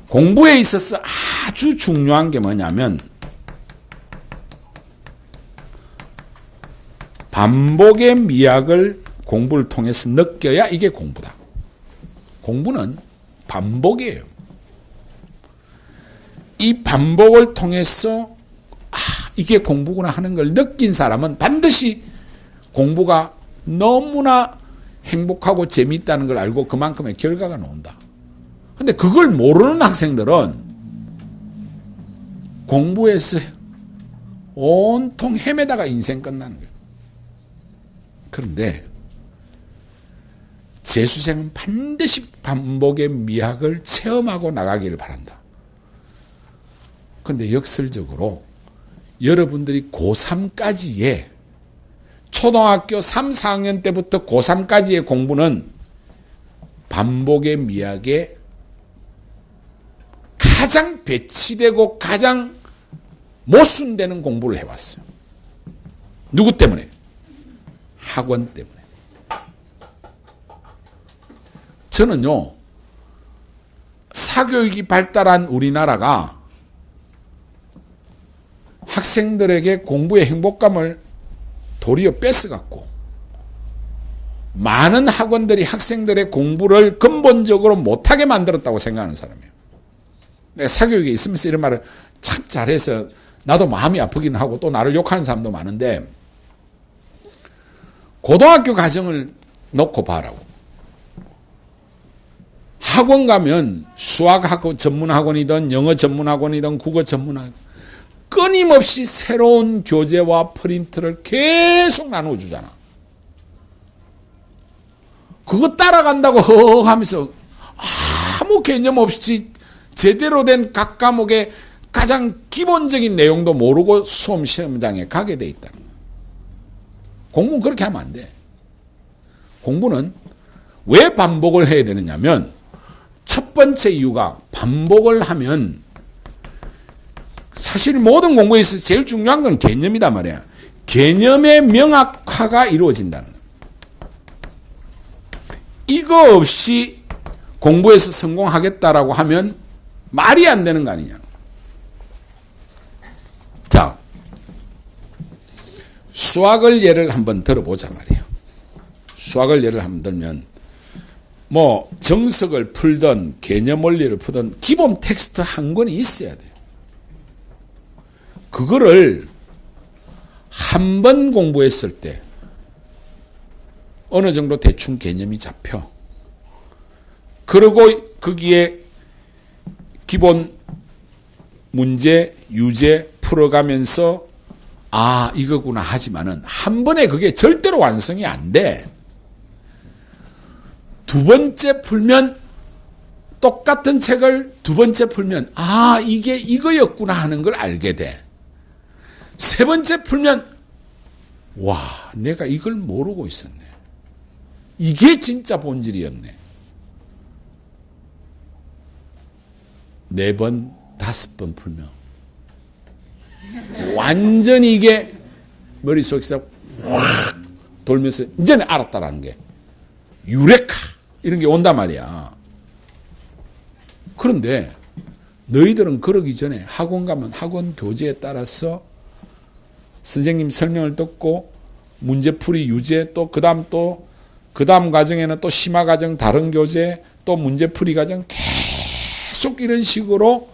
공부에 있어서 아주 중요한 게 뭐냐면 반복의 미학을 공부를 통해서 느껴야 이게 공부다. 공부는 반복이에요. 이 반복을 통해서 이게 공부구나 하는 걸 느낀 사람은 반드시 공부가 너무나 행복하고 재미있다는 걸 알고 그만큼의 결과가 나온다. 근데 그걸 모르는 학생들은 공부에서 온통 헤매다가 인생 끝나는 거예요. 그런데 재수생은 반드시 반복의 미학을 체험하고 나가기를 바란다. 그런데 역설적으로 여러분들이 고3까지의 초등학교 3, 4학년 때부터 고3까지의 공부는 반복의 미학에 가장 배치되고 가장 모순되는 공부를 해왔어요. 누구 때문에? 학원 때문에. 저는요, 사교육이 발달한 우리나라가 학생들에게 공부의 행복감을 도리어 뺏어갔고 많은 학원들이 학생들의 공부를 근본적으로 못하게 만들었다고 생각하는 사람이에요. 내가 사교육에 있으면서 이런 말을 참 잘해서 나도 마음이 아프긴 하고 또 나를 욕하는 사람도 많은데 고등학교 과정을 놓고 봐라고. 학원 가면 수학학원 전문학원이든 영어 전문학원이든 국어 전문학원 끊임없이 새로운 교재와 프린트를 계속 나눠주잖아. 그거 따라간다고 하면서 아무 개념 없이 제대로 된 각 과목의 가장 기본적인 내용도 모르고 수험 시험장에 가게 돼 있다는 거야. 공부는 그렇게 하면 안 돼. 공부는 왜 반복을 해야 되느냐면 첫 번째 이유가 반복을 하면 사실 모든 공부에 있어서 제일 중요한 건 개념이단 말이야. 개념의 명확화가 이루어진다는 거야. 이거 없이 공부에서 성공하겠다라고 하면 말이 안 되는 거 아니냐. 자, 수학을 예를 한번 들어보자 말이에요. 수학을 예를 한번 들면 뭐 정석을 풀든 개념 원리를 풀든 기본 텍스트 한 권이 있어야 돼요. 그거를 한 번 공부했을 때 어느 정도 대충 개념이 잡혀. 그리고 거기에 기본 문제, 유제 풀어가면서 아, 이거구나 하지만은 한 번에 그게 절대로 완성이 안 돼. 두 번째 풀면 똑같은 책을 두 번째 풀면 아, 이게 이거였구나 하는 걸 알게 돼. 세 번째 풀면 와, 내가 이걸 모르고 있었네. 이게 진짜 본질이었네. 네 번, 다섯 번 풀면 완전히 이게 머릿속에서 확 돌면서 이제는 알았다라는 게 유레카 이런 게 온단 말이야. 그런데 너희들은 그러기 전에 학원 가면 학원 교재에 따라서 선생님 설명을 듣고 문제풀이 유제 또 그다음 과정에는 또 심화 과정 다른 교재 또 문제풀이 과정 계속 이런 식으로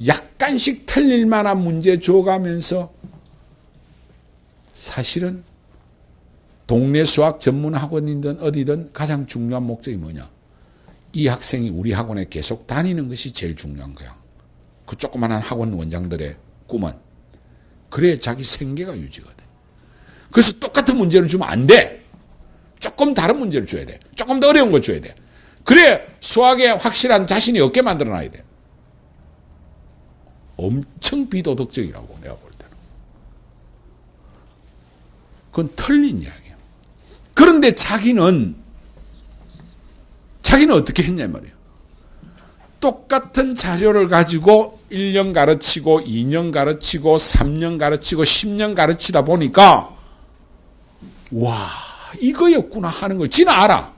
약간씩 틀릴 만한 문제 줘가면서 사실은 동네 수학 전문 학원이든 어디든 가장 중요한 목적이 뭐냐. 이 학생이 우리 학원에 계속 다니는 것이 제일 중요한 거야. 그 조그마한 학원 원장들의 꿈은. 그래야 자기 생계가 유지가 돼. 그래서 똑같은 문제를 주면 안 돼. 조금 다른 문제를 줘야 돼. 조금 더 어려운 걸 줘야 돼. 그래 수학에 확실한 자신이 없게 만들어놔야 돼. 엄청 비도덕적이라고 내가 볼 때는. 그건 틀린 이야기야. 그런데 자기는 어떻게 했냐 말이에요. 똑같은 자료를 가지고 1년 가르치고 2년 가르치고 3년 가르치고 10년 가르치다 보니까 와, 이거였구나 하는 걸 지는 알아.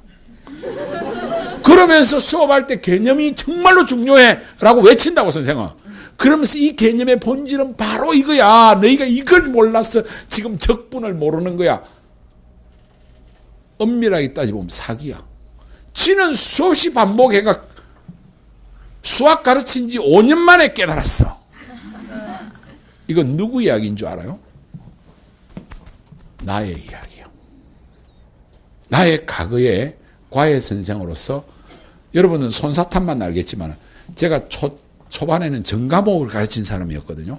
그러면서 수업할 때 개념이 정말로 중요해 라고 외친다고 선생은. 그러면서 이 개념의 본질은 바로 이거야. 너희가 이걸 몰라서 지금 적분을 모르는 거야. 엄밀하게 따지보면 사기야. 지는 수없이 반복해가 수학 가르친 지 5년 만에 깨달았어. 이건 누구 이야기인 줄 알아요? 나의 이야기요. 나의 과거의 과외 선생으로서 여러분은 손사탄만 알겠지만 제가 초반에는 전과목을 가르친 사람이었거든요.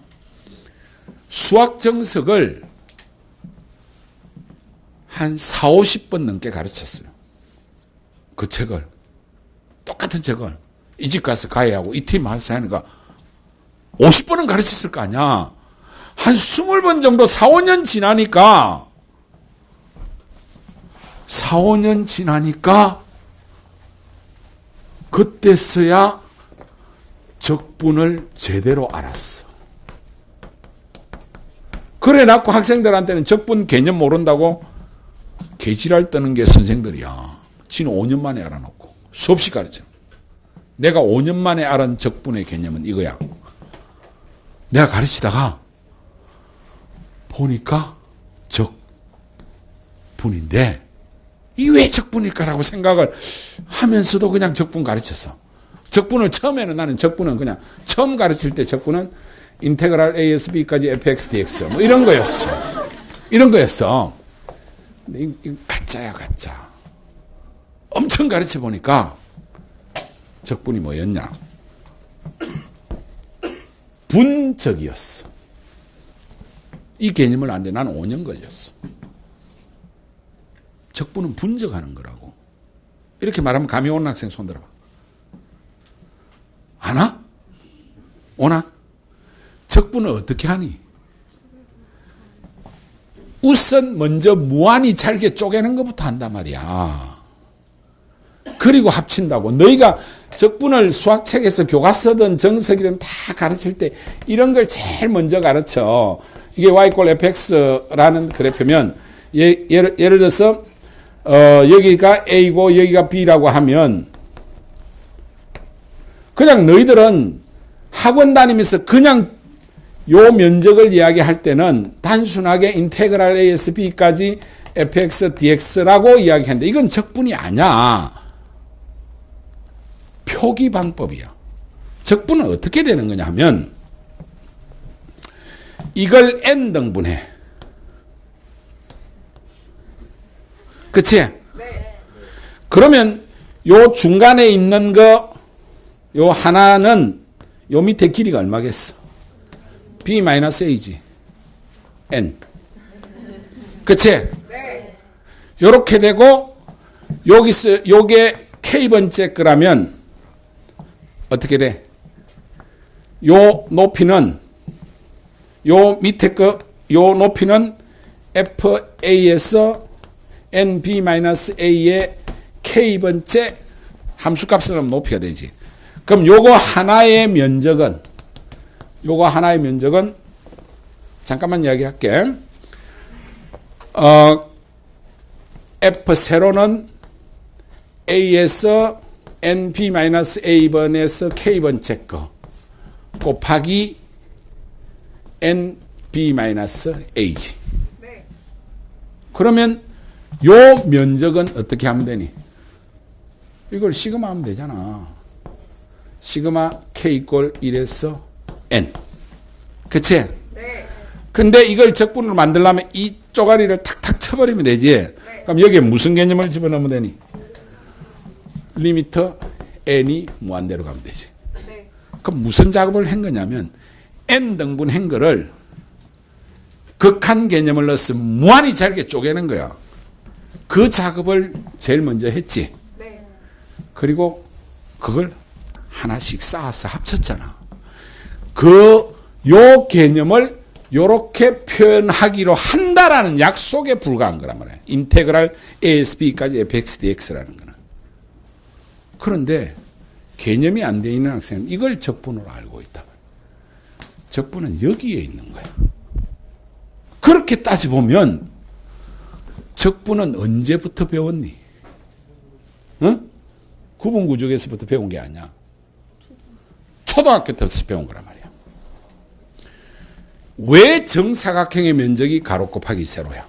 수학 정석을 한 4, 50번 넘게 가르쳤어요. 그 책을. 똑같은 책을. 이 집 가서 과외하고 이 팀 가서 하니까 50번은 가르쳤을 거 아니야. 한 20번 정도 4, 5년 지나니까 4, 5년 지나니까 그때서야 적분을 제대로 알았어. 그래 놓고 학생들한테는 적분 개념 모른다고 개지랄 떠는 게 선생들이야. 지는 5년 만에 알아놓고 수없이 가르쳐. 내가 5년 만에 알은 적분의 개념은 이거야. 내가 가르치다가 보니까 적분인데 이게 왜 적분일까라고 생각을 하면서도 그냥 적분 가르쳤어. 적분을 처음에는 나는 적분은 그냥 처음 가르칠 때 적분은 인테그랄 ASB까지 fx dx 뭐 이런 거였어. 이런 거였어. 근데 이거 가짜야 가짜. 엄청 가르쳐 보니까 적분이 뭐였냐? 분적이었어. 이 개념을 아는데 나는 5년 걸렸어. 적분은 분적하는 거라고. 이렇게 말하면 감이 오는 학생 손 들어봐. 아나? 오나? 적분을 어떻게 하니? 우선 먼저 무한히 잘게 쪼개는 것부터 한단 말이야. 그리고 합친다고. 너희가 적분을 수학책에서 교과서든 정석이든 다 가르칠 때 이런 걸 제일 먼저 가르쳐. 이게 y = fx라는 그래프면 예를 들어서 여기가 a고 여기가 b라고 하면 그냥 너희들은 학원 다니면서 그냥 요 면적을 이야기할 때는 단순하게 인테그랄 ASB까지 fx dx라고 이야기하는데 이건 적분이 아니야. 표기 방법이야. 적분은 어떻게 되는 거냐 하면 이걸 n등분해. 그치? 네. 그러면 요 중간에 있는 거 요 하나는 요 밑에 길이가 얼마겠어? b-a지. n. 그치? 네. 요렇게 되고 여기서 요게 k번째 거라면 어떻게 돼? 요 높이는 요 밑에 거 요 높이는 fa에서 nb-a의 k번째 함수값을 하면 높이가 되지. 그럼 요거 하나의 면적은 잠깐만 이야기할게. f0는 a에서 nb-a번에서 k번째 거 곱하기 nb-a지. 네. 그러면 요 면적은 어떻게 하면 되니? 이걸 시그마 하면 되잖아. 시그마 k = 1에서 n. 그치? 네. 근데 이걸 적분으로 만들려면 이 쪼가리를 탁탁 쳐버리면 되지. 네. 그럼 여기에 무슨 개념을 집어넣으면 되니? 리미터 n이 무한대로 가면 되지. 네. 그럼 무슨 작업을 한 거냐면 n등분 한 거를 극한 개념을 넣어서 무한히 잘게 쪼개는 거야. 그 작업을 제일 먼저 했지. 네. 그리고 그걸 하나씩 쌓아서 합쳤잖아. 요 개념을 요렇게 표현하기로 한다라는 약속에 불과한 거란 말이야. 인테그랄 ASB까지 fx dx라는 거는. 그런데 개념이 안 돼 있는 학생은 이걸 적분으로 알고 있다. 적분은 여기에 있는 거야. 그렇게 따져보면 적분은 언제부터 배웠니? 응? 구분구조에서부터 배운 게 아니야. 초등학교 때부터 배운 거란 말이야. 왜 정사각형의 면적이 가로 곱하기 세로야?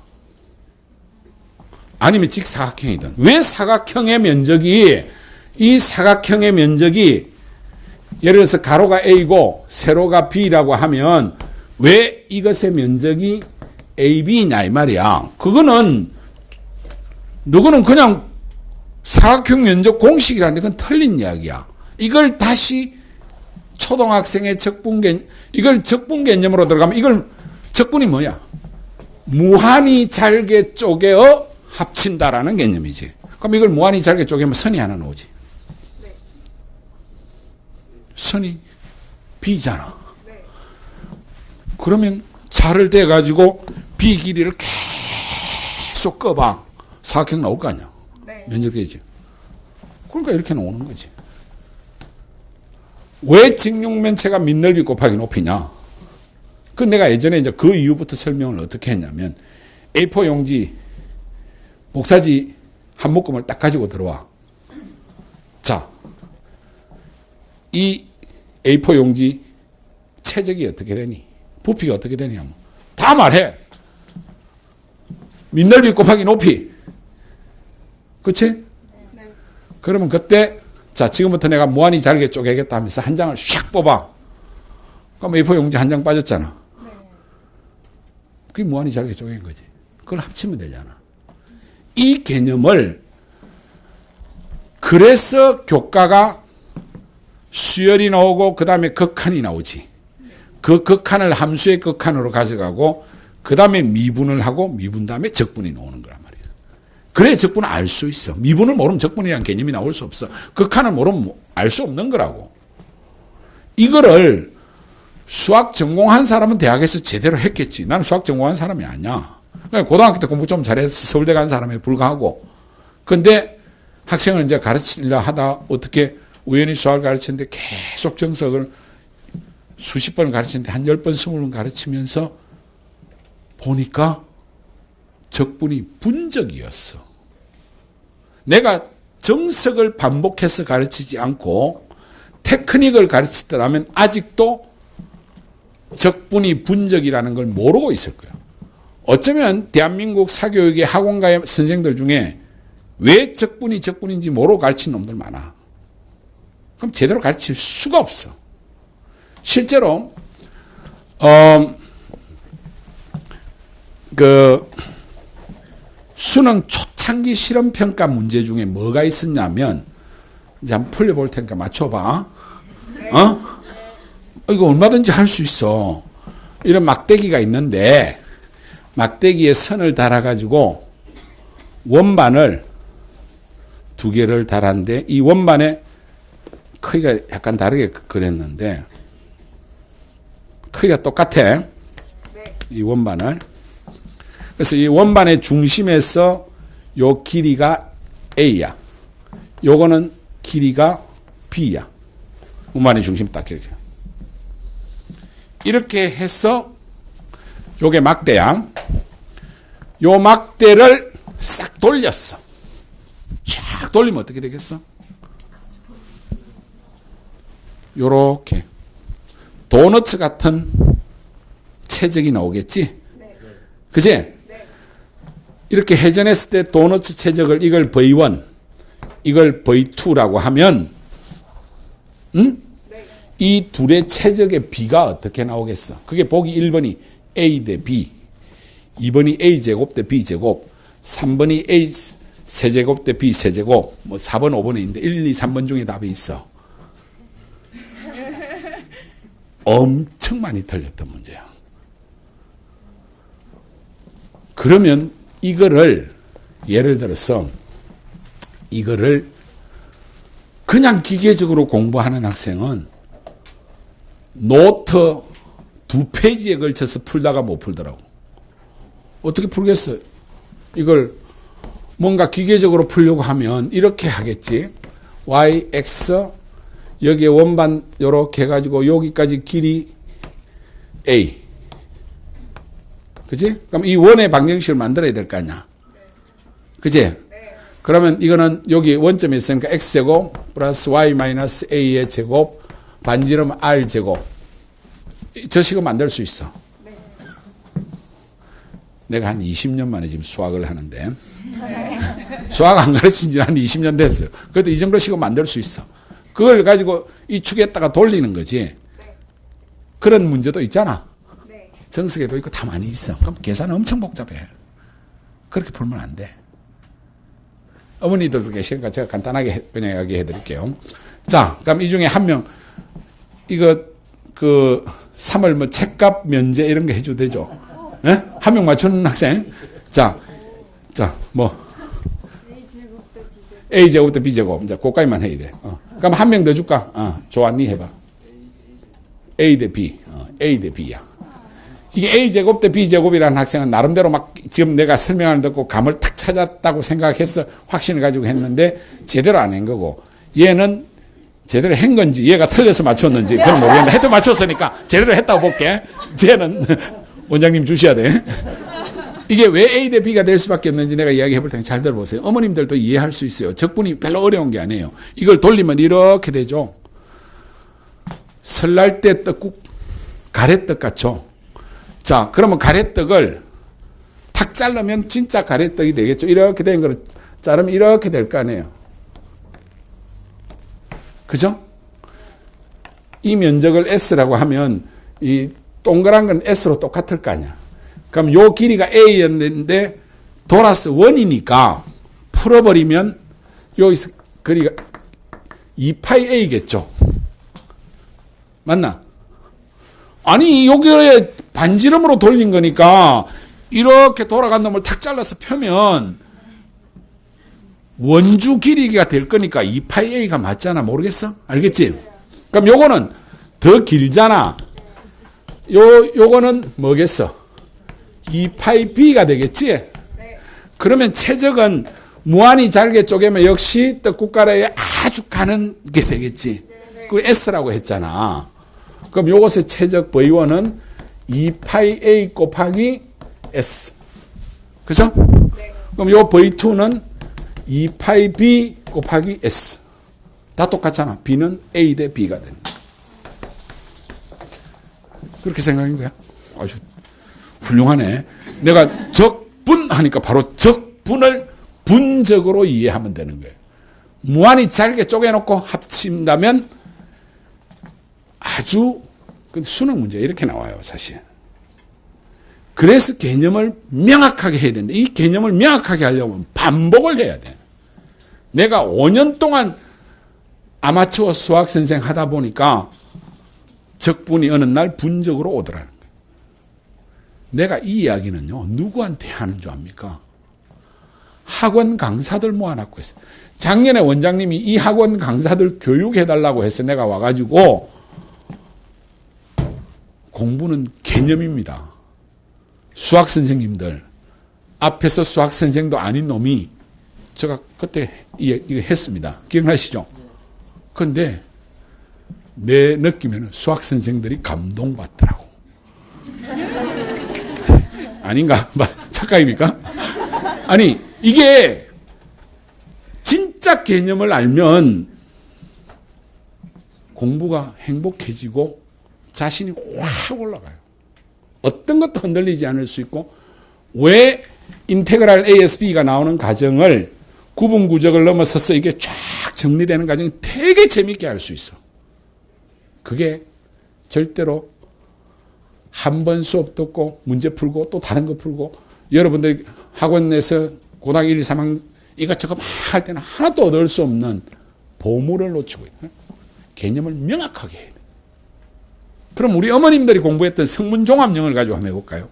아니면 직사각형이든. 왜 사각형의 면적이, 이 사각형의 면적이 예를 들어서 가로가 A고 세로가 B라고 하면 왜 이것의 면적이 AB냐 이 말이야. 그거는 너거는 그냥 사각형 면적 공식이라는 건 틀린 이야기야. 이걸 다시 초등학생의 적분개념, 이걸 적분개념으로 들어가면 이걸 적분이 뭐야? 무한히 잘게 쪼개어 합친다라는 개념이지. 그럼 이걸 무한히 잘게 쪼개면 선이 하나 나오지. 네. 선이 B잖아. 네. 그러면 자를 대가지고 B 길이를 계속 꺼봐. 사각형 나올 거 아니야. 네. 면적되지. 그러니까 이렇게 나오는 거지. 왜 직육면체가 밑넓이 곱하기 높이냐? 그 내가 예전에 이제 그 이유부터 설명을 어떻게 했냐면 A4 용지 복사지 한 묶음을 딱 가지고 들어와. 자, 이 A4 용지 체적이 어떻게 되니? 부피가 어떻게 되냐면 다 말해. 밑넓이 곱하기 높이. 그치? 네. 그러면 그때 자 지금부터 내가 무한히 잘게 쪼개겠다 하면서 한 장을 샥 뽑아. 그럼 A4 용지 한 장 빠졌잖아. 네. 그게 무한히 잘게 쪼갠 거지. 그걸 합치면 되잖아. 이 개념을 그래서 교과가 수열이 나오고 그 다음에 극한이 나오지. 그 극한을 함수의 극한으로 가져가고 그 다음에 미분을 하고 미분 다음에 적분이 나오는 거란 말이야. 그래 적분을 알 수 있어. 미분을 모르면 적분이라는 개념이 나올 수 없어. 극한을 모르면 알 수 없는 거라고. 이거를 수학 전공한 사람은 대학에서 제대로 했겠지. 나는 수학 전공한 사람이 아니야. 그러니까 고등학교 때 공부 좀 잘해서 서울대 간 사람에 불과하고. 근데 학생을 이제 가르치려 하다 어떻게 우연히 수학을 가르치는데 계속 정석을 수십 번을 가르치는데 한 10번, 20번 가르치면서 보니까 적분이 분적이었어. 내가 정석을 반복해서 가르치지 않고 테크닉을 가르치더라면 아직도 적분이 분적이라는 걸 모르고 있을 거야. 어쩌면 대한민국 사교육의 학원가의 선생들 중에 왜 적분이 적분인지 모르고 가르치는 놈들 많아. 그럼 제대로 가르칠 수가 없어. 실제로 수능 초창기 실험평가 문제 중에 뭐가 있었냐면 이제 한번 풀려볼 테니까 맞춰봐. 이거 얼마든지 할 수 있어. 이런 막대기가 있는데 막대기에 선을 달아가지고 원반을 두 개를 달았는데 이 원반의 크기가 약간 다르게 그렸는데 크기가 똑같아. 네. 이 원반을. 그래서 이 원반의 중심에서 요 길이가 A야. 요거는 길이가 B야. 원반의 중심 딱 이렇게. 이렇게 해서 요게 막대야. 요 막대를 싹 돌렸어. 쫙 돌리면 어떻게 되겠어? 요렇게 도너츠 같은 체적이 나오겠지? 네. 그치? 네. 이렇게 회전했을 때 도너츠 체적을 이걸 V1, 이걸 V2라고 하면 응? 네. 이 둘의 체적의 비가 어떻게 나오겠어? 그게 보기 1번이 A 대 B, 2번이 A제곱 대 B제곱, 3번이 A 세제곱 대 B 세제곱, 뭐 4번, 5번에 있는데 1, 2, 3번 중에 답이 있어. 엄청 많이 틀렸던 문제야. 그러면 이거를 예를 들어서 이거를 그냥 기계적으로 공부하는 학생은 노트 2페이지에 걸쳐서 풀다가 못 풀더라고. 어떻게 풀겠어요? 이걸 뭔가 기계적으로 풀려고 하면 이렇게 하겠지. y, x 여기에 원반 요렇게 해가지고 여기까지 길이 a. 그치? 그럼 이 원의 방정식을 만들어야 될 거 아니야. 그치? 그러면 이거는 여기 원점이 있으니까 x제곱 플러스 y 마이너스 a의 제곱 반지름 r제곱. 저 식은 만들 수 있어. 네. 내가 한 20년 만에 지금 수학을 하는데 수학 안 가르친 지 한 20년 됐어요. 그래도 이 정도 식은 만들 수 있어. 그걸 가지고 이 축에다가 돌리는 거지. 네. 그런 문제도 있잖아. 네. 정석에도 있고 다 많이 있어. 그럼 계산은 엄청 복잡해. 그렇게 풀면 안 돼. 어머니들도 계시니까 제가 간단하게 그냥 이야기해 드릴게요. 자, 그럼 이 중에 한 명, 이거, 3월 뭐 책값 면제 이런 거 해줘도 되죠? 예? 한 명 맞추는 학생? 자, 뭐. A제곱 대 B제곱. 이제 그까지만 해야 돼. 그럼 한 명 더 줄까? 조안니 해봐. A 대 B. A 대 B야. 이게 A제곱 대 B제곱이라는 학생은 나름대로 막 지금 내가 설명을 듣고 감을 탁 찾았다고 생각해서 확신을 가지고 했는데 제대로 안 한 거고 얘는 제대로 한 건지 얘가 틀려서 맞췄는지 그건 모르겠는데 하여튼 맞췄으니까 제대로 했다고 볼게. 쟤는 원장님 주셔야 돼. 이게 왜 A 대 B가 될 수밖에 없는지 내가 이야기해 볼 테니 잘 들어보세요. 어머님들도 이해할 수 있어요. 적분이 별로 어려운 게 아니에요. 이걸 돌리면 이렇게 되죠. 설날 때 떡국 가래떡 같죠. 자, 그러면 가래떡을 탁 자르면 진짜 가래떡이 되겠죠. 이렇게 된 거를 자르면 이렇게 될 거 아니에요. 그죠? 이 면적을 S라고 하면 이 동그란 건 S로 똑같을 거 아니야. 그럼 요 길이가 A였는데 돌아서 원이니까 풀어버리면 여기서 거리가 2파이 A겠죠. 맞나? 아니, 여기에 반지름으로 돌린 거니까 이렇게 돌아간 놈을 탁 잘라서 펴면 원주 길이가 될 거니까 2파이 A가 맞잖아. 모르겠어? 알겠지? 그럼 요거는 더 길잖아. 요거는 뭐겠어? 2파이 B가 되겠지? 네. 그러면 최적은 무한히 잘게 쪼개면 역시 떡국가루에 아주 가는 게 되겠지? 그 S라고 했잖아. 그럼 요것의 최적 V1은 2파이 A 곱하기 S. 그죠? 네. 그럼 요 V2는 2파이 B 곱하기 S. 다 똑같잖아. B는 A 대 B가 되는 거야. 그렇게 생각인 거야? 아주 훌륭하네. 내가 적분 하니까 바로 적분을 분적으로 이해하면 되는 거예요. 무한히 잘게 쪼개놓고 합친다면 아주 수능 문제 이렇게 나와요, 사실. 그래서 개념을 명확하게 해야 되는데 이 개념을 명확하게 하려면 반복을 해야 돼. 내가 5년 동안 아마추어 수학 선생 하다 보니까 적분이 어느 날 분적으로 오더라는 거예요. 내가 이 이야기는요, 누구한테 하는 줄 압니까? 학원 강사들 모아놓고 했어요. 작년에 원장님이 이 학원 강사들 교육해달라고 해서 내가 와가지고 공부는 개념입니다. 수학 선생님들, 앞에서 수학 선생도 아닌 놈이 제가 그때 이거 했습니다. 기억나시죠? 그런데 내 느낌에는 수학 선생들이 감동받더라고. 아닌가? 착각입니까? 아니, 이게 진짜 개념을 알면 공부가 행복해지고 자신이 확 올라가요. 어떤 것도 흔들리지 않을 수 있고 왜 인테그랄 ASB가 나오는 과정을 구분구적을 넘어서서 이게 쫙 정리되는 과정이 되게 재밌게 할 수 있어. 그게 절대로 한 번 수업 듣고 문제 풀고 또 다른 거 풀고 여러분들이 학원에서 고등학교 1, 2, 3학년 이것저것 막 할 때는 하나도 얻을 수 없는 보물을 놓치고 있는 개념을 명확하게 해야 돼. 그럼 우리 어머님들이 공부했던 성문종합영어를 가지고 한번 해볼까요?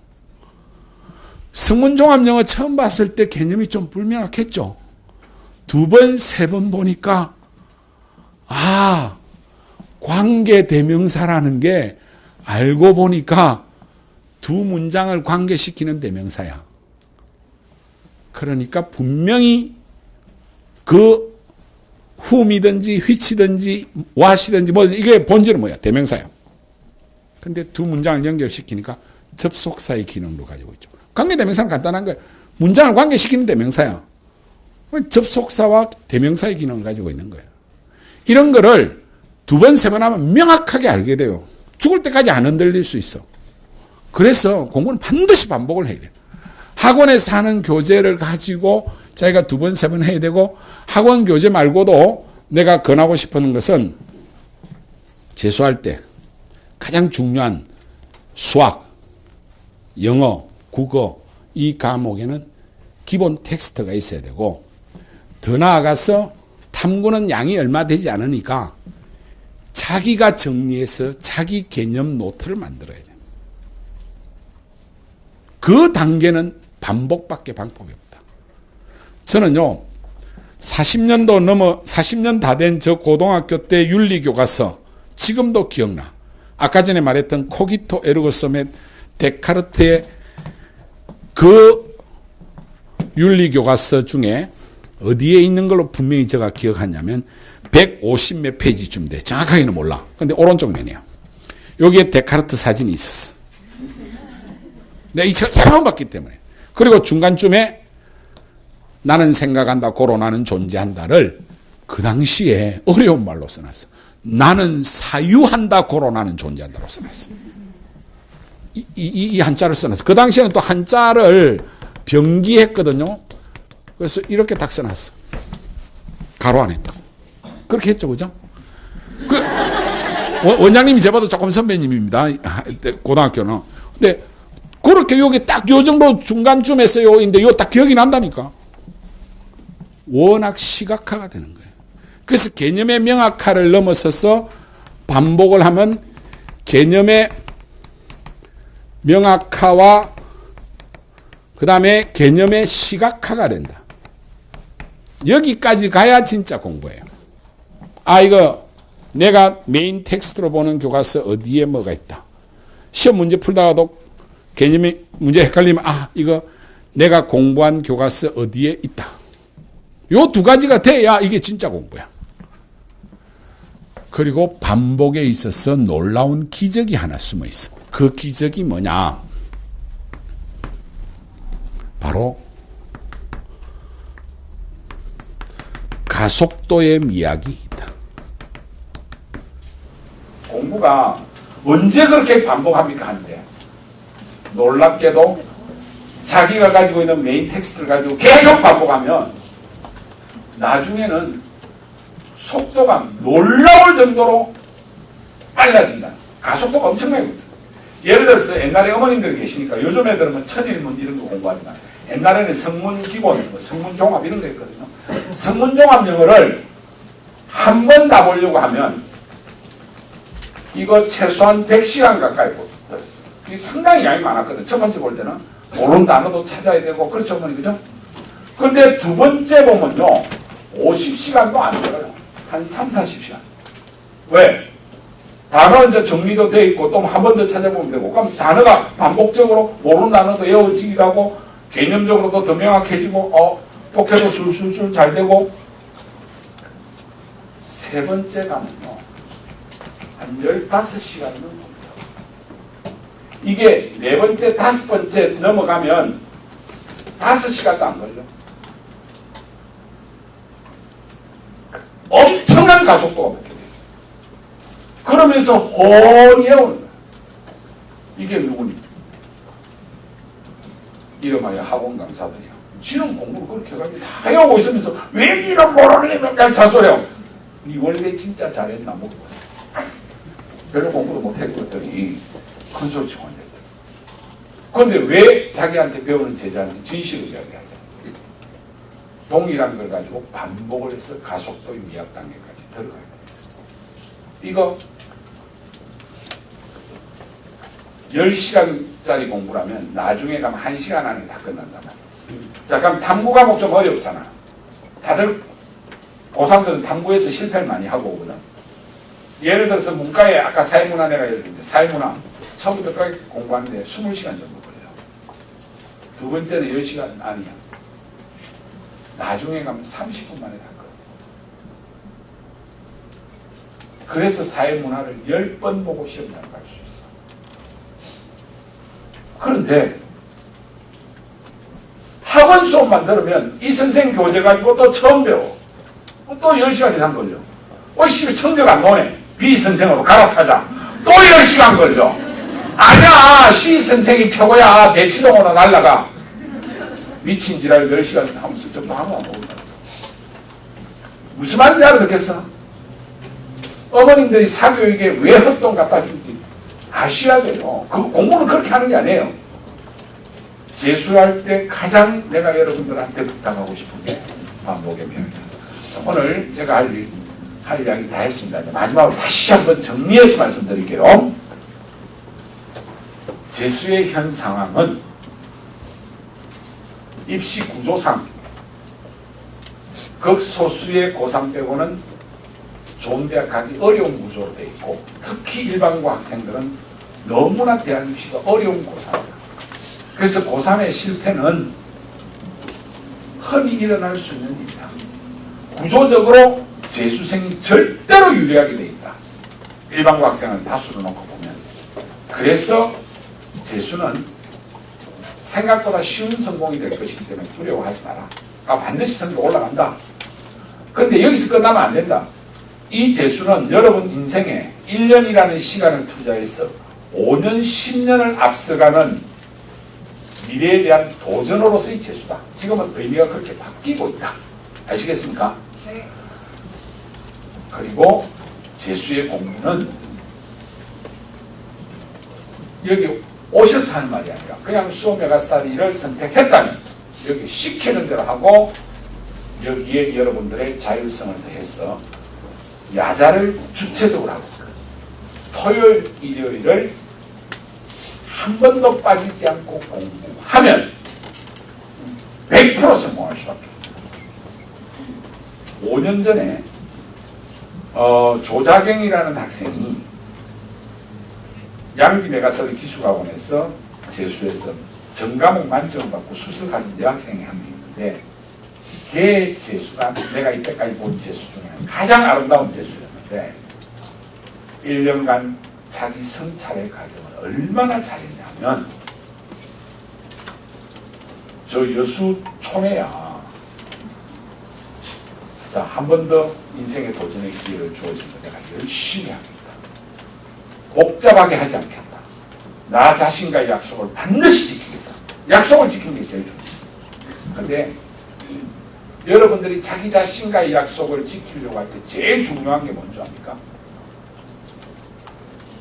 성문종합영어 처음 봤을 때 개념이 좀 불명확했죠. 2번, 3번 보니까 관계대명사라는 게 알고 보니까 두 문장을 관계시키는 대명사야. 그러니까 분명히 그 whom이든지 which든지 what이든지 뭐 이게 본질은 뭐야? 대명사야. 근데 두 문장을 연결시키니까 접속사의 기능도 가지고 있죠. 관계대명사는 간단한 거예요. 문장을 관계시키는 대명사야. 접속사와 대명사의 기능을 가지고 있는 거예요. 이런 거를 두 번, 세 번 하면 명확하게 알게 돼요. 죽을 때까지 안 흔들릴 수 있어. 그래서 공부는 반드시 반복을 해야 돼요. 학원에서 하는 교재를 가지고 자기가 두 번, 세 번 해야 되고, 학원 교재 말고도 내가 권하고 싶은 것은 재수할 때 가장 중요한 수학, 영어, 국어 이 과목에는 기본 텍스트가 있어야 되고, 더 나아가서 탐구는 양이 얼마 되지 않으니까 자기가 정리해서 자기 개념 노트를 만들어야 돼요. 그 단계는 반복밖에 방법이 없다. 저는요, 40년 다 된 저 고등학교 때 윤리교과서 지금도 기억나. 아까 전에 말했던 코기토 에르고섬의 데카르트의 그 윤리교과서 중에 어디에 있는 걸로 분명히 제가 기억하냐면 150몇 페이지쯤 돼. 정확하게는 몰라. 근데 오른쪽 면이야. 여기에 데카르트 사진이 있었어. 내가 이 책을 여러 번 봤기 때문에. 그리고 중간쯤에 나는 생각한다, 고로 나는 존재한다를 그 당시에 어려운 말로 써놨어. 나는 사유한다, 고로 나는 존재한다로 써놨어. 이 한자를 써놨어. 그 당시에는 또 한자를 병기했거든요. 그래서 이렇게 딱 써놨어. 가로 안에 딱. 그렇게 했죠, 그죠? 원장님이 저보다 조금 선배님입니다. 고등학교는. 근데 그렇게 여기 딱 요 정도 중간쯤에서 요인데 요 딱 기억이 난다니까. 워낙 시각화가 되는 거예요. 그래서 개념의 명확화를 넘어서서 반복을 하면 개념의 명확화와 그 다음에 개념의 시각화가 된다. 여기까지 가야 진짜 공부예요. 이거 내가 메인 텍스트로 보는 교과서 어디에 뭐가 있다. 시험 문제 풀다가도 개념의 문제 헷갈리면 이거 내가 공부한 교과서 어디에 있다. 요 두 가지가 돼야 이게 진짜 공부야. 그리고 반복에 있어서 놀라운 기적이 하나 숨어 있어. 그 기적이 뭐냐? 바로 가속도의 미학이다. 공부가 언제 그렇게 반복합니까? 한데 놀랍게도 자기가 가지고 있는 메인 텍스트를 가지고 계속 반복하면 나중에는 속도가 놀라울 정도로 빨라진다. 가속도가 엄청나게. 예를 들어서 옛날에 어머님들 계시니까 요즘 애들은 천일문 이런 거 공부하지만 옛날에는 성문 기본, 성문 종합 이런 거 있거든요. 성문 종합 영어를 한 번 다 보려고 하면 이거 최소한 100시간 가까이 보였어요. 이게 상당히 양이 많았거든. 첫 번째 볼 때는 모르는 단어도 찾아야 되고 그렇죠, 어머니, 그죠? 그런데 두 번째 보면요 50시간도 안 들어요. 한 3, 40시간. 왜? 단어 이제 정리도 돼 있고 또 한 번 더 찾아보면 되고, 그럼 단어가 반복적으로 모르는 단어도 외워지기도 하고 개념적으로도 더 명확해지고 독해도 술술술 잘 되고. 세 번째 가면요 한 15시간은 봅니다. 이게 네 번째, 다섯 번째 넘어가면 5시간도 안 걸려. 엄청난 가속도가 먹게 돼요. 그러면서 훤히 외우는 거예요. 이게 누구니? 이름하여 학원 강사들이야. 지는 공부를 그렇게 해가지고 다 해오고 있으면서 왜 이런 모르는 게 맨날 잔소리하고. 니 원래 진짜 잘했나 모르겠어. 별로 공부도 못했고 했더니 큰 소리 치고 앉아있다. 그런데 왜 자기한테 배우는 제자는 진실을 이야기한다. 동일한 걸 가지고 반복을 해서 가속도의 미학 단계까지 들어가야 돼요. 이거 10시간짜리 공부라면 나중에 가면 1시간 안에 다 끝난단 말이에요. 자, 그럼 탐구 과목 좀 어렵잖아. 다들 고3들은 탐구에서 실패를 많이 하고 오거든. 예를 들어서 문과에 아까 사회문화 내가 예를 들는데 사회문화 처음부터 끝까지 공부하는데 20시간 정도 걸려요. 두 번째는 10시간 아니야. 나중에 가면 30분 만에 다 끝. 그래서 사회문화를 10번 보고 시험장 갈 수 있어. 학원 수업만 들으면 이 선생 교재 가지고 또 처음 배워. 또 10시간 이상 걸려. 씨, 성적 안 나오네. B 선생으로 갈아타자. 또 10시간 걸려. 아니야, C 선생이 최고야. 대치동으로 날라가. 미친 지랄 10시간 하면서 접종하면 안 오고. 무슨 말인지 알아듣겠어? 어머님들이 사교육에 왜 헛돈 갖다 줄지 아셔야 돼요. 그 공부는 그렇게 하는 게 아니에요. 재수할 때 가장 내가 여러분들한테 부탁하고 싶은 게 반복의 명입니다. 오늘 제가 할 이야기 다 했습니다. 마지막으로 다시 한번 정리해서 말씀드릴게요. 재수의 현 상황은 입시 구조상 극소수의 고3 빼고는 좋은 대학 가기 어려운 구조로 되어 있고, 특히 일반고 학생들은 너무나 대학 입시가 어려운 고3입니다. 그래서 고3의 실패는 흔히 일어날 수 있는 일이다. 구조적으로 재수생이 절대로 유리하게 되어 있다. 일반고 학생을 다수로 놓고 보면. 그래서 재수는 생각보다 쉬운 성공이 될 것이기 때문에 두려워하지 마라. 반드시 성적 올라간다. 그런데 여기서 끝나면 안 된다. 이 재수는 여러분 인생에 1년이라는 시간을 투자해서 5년, 10년을 앞서가는 미래에 대한 도전으로서의 재수다. 지금은 의미가 그렇게 바뀌고 있다. 아시겠습니까? 네. 그리고 재수의 공부는 여기 오셔서 하는 말이 아니라 그냥 수업 메가스터디를 선택했다면 여기 시키는 대로 하고 여기에 여러분들의 자율성을 더해서 야자를 주체적으로 하고 토요일, 일요일을 한 번도 빠지지 않고 공부하면 100% 성공할 수밖에 없습니다. 5년 전에 조자경이라는 학생이 양지 메가스터디 기숙학원에서 재수해서 전과목 만점을 받고 수석한 여학생이 한 명 있는데 걔 재수가 내가 이때까지 본 재수 중에 가장 아름다운 재수였는데 1년간 자기 성찰의 과정을 얼마나 잘했냐면 저 여수 촌에야 자, 한 번 더 인생의 도전의 기회를 주어지면 내가 열심히 하겠다. 복잡하게 하지 않겠다. 나 자신과의 약속을 반드시 지키겠다. 약속을 지키는 게 제일 중요해요. 그런데 여러분들이 자기 자신과의 약속을 지키려고 할 때 제일 중요한 게 뭔지 압니까?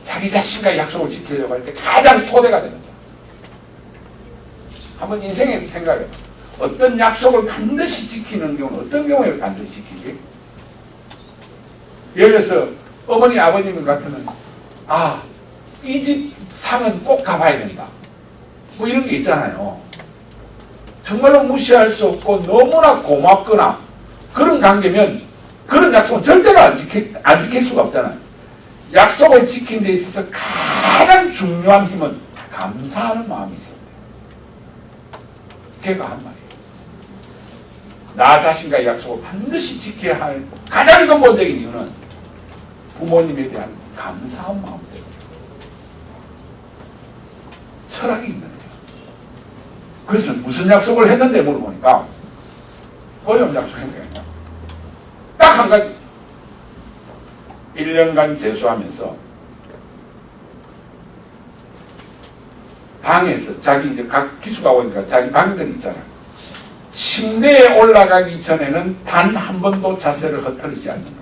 자기 자신과의 약속을 지키려고 할 때 가장 토대가 되는 거야. 한번 인생에서 생각해봐. 어떤 약속을 반드시 지키는 경우는 어떤 경우에 반드시 지키지? 예를 들어서 어머니 아버님 같으면 이 집 상은 꼭 가봐야 된다. 뭐 이런 게 있잖아요. 정말로 무시할 수 없고 너무나 고맙거나 그런 관계면 그런 약속은 절대로 안 지킬 수가 없잖아요. 약속을 지키는 데 있어서 가장 중요한 힘은 감사하는 마음이 있어요. 걔가 한 말이에요. 나 자신과의 약속을 반드시 지켜야 할 가장 근본적인 이유는 부모님에 대한 감사한 마음 때문에 철학이 있는 거예요. 그래서 무슨 약속을 했는데 물어보니까 어려운 약속했는데 딱 한 가지 1년간 재수하면서 방에서 자기 이제 각 기수가 오니까 자기 방들이 있잖아요. 침대에 올라가기 전에는 단 한 번도 자세를 흐트리지 않는다.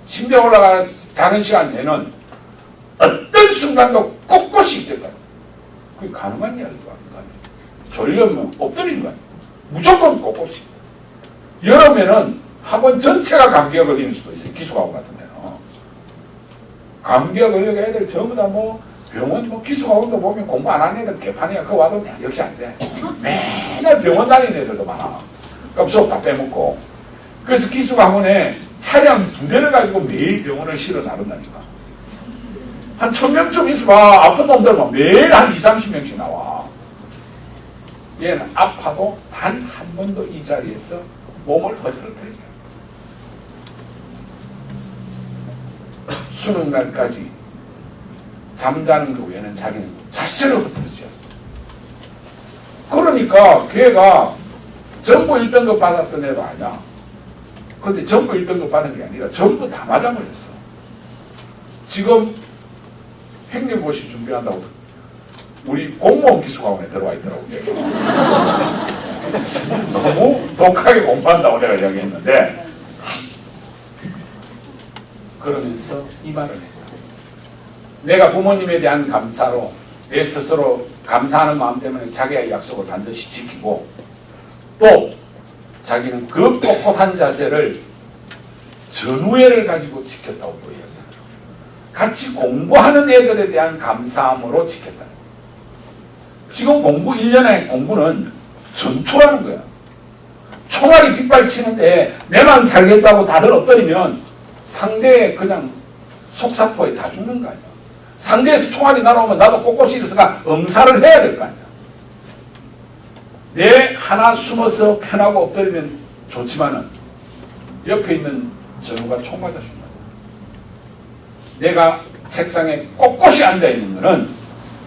침대에 올라가서 자는 시간 내는 어떤 순간도 꼿꼿이 있겠다. 그게 가능한 이야기가 아닌가. 졸려면 엎드리는 거야. 무조건 꼿꼿이. 여름에는 학원 전체가 감기가 걸리는 수도 있어요. 기숙학원 같은 데는. 감기가 걸려서 애들 전부 다 병원, 기숙학원도 보면 공부 안 하는 애들 개판이야. 그거 와도 역시 안 돼. 맨날 병원 다니는 애들도 많아. 그럼 수업 다 빼먹고. 그래서 기숙학원에 차량 2대를 가지고 매일 병원을 실어 나른다니까. 한 1000명쯤 있어봐. 아픈 놈들만 매일 한 20-30명씩 나와. 얘는 아파도 단 한 번도 이 자리에서 몸을 허들어뜨리지 않아. 수능날까지 잠자는 그 외에는 자기는 자체를 흐트러지 않아. 그러니까 걔가 전부 1등급 받았던 애가 아니야. 근데 전부 1등급 받은 게 아니라 전부 다 맞아버렸어. 지금 행정고시 준비한다고 우리 공무원 기숙학원에 들어와 있더라고. 너무 독하게 공부한다고 내가 이야기했는데, 그러면서 이 말을 했다. 내가 부모님에 대한 감사로 내 스스로 감사하는 마음 때문에 자기의 약속을 반드시 지키고, 또 자기는 그 꼿꼿한 자세를 전우애를 가지고 지켰다고 또 이야기합니다. 같이 공부하는 애들에 대한 감사함으로 지켰다. 지금 공부 1년의 공부는 전투라는 거야. 총알이 빗발치는데 내만 살겠다고 다들 엎드리면 상대의 그냥 속사포에 다 죽는 거 아니야. 상대에서 총알이 날아오면 나도 꼿꼿이 일어서가 응사를 해야 될 거 아니야. 내 하나 숨어서 편하고 엎드리면 좋지만은 옆에 있는 전우가 총 맞아 죽는 거야. 내가 책상에 꼿꼿이 앉아있는 거는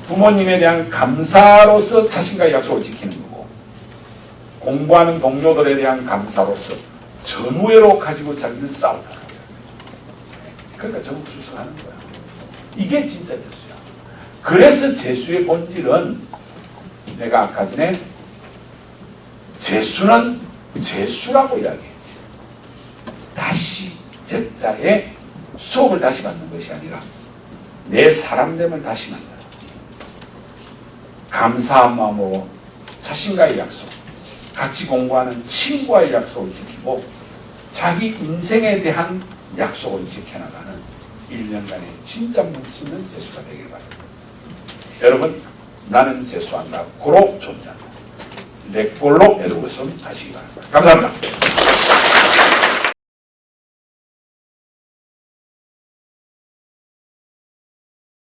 부모님에 대한 감사로서 자신과의 약속을 지키는 거고, 공부하는 동료들에 대한 감사로서 전우애로 가지고 자기는 싸운다는 거야. 그러니까 전국수석하는 거야. 이게 진짜 재수야. 그래서 재수의 본질은 내가 아까 전에 재수는 재수라고 이야기했지. 다시 제자의 수업을 다시 받는 것이 아니라 내 사람됨을 다시 만드는, 감사한 마음으로 자신과의 약속, 같이 공부하는 친구와의 약속을 지키고 자기 인생에 대한 약속을 지켜나가는 1년간의 진짜 뭉치는 재수가 되길 바랍니다. 여러분, 나는 재수한다. 고로 존재한다. 내 꼴로 여러분 하시기 바랍니다. 감사합니다.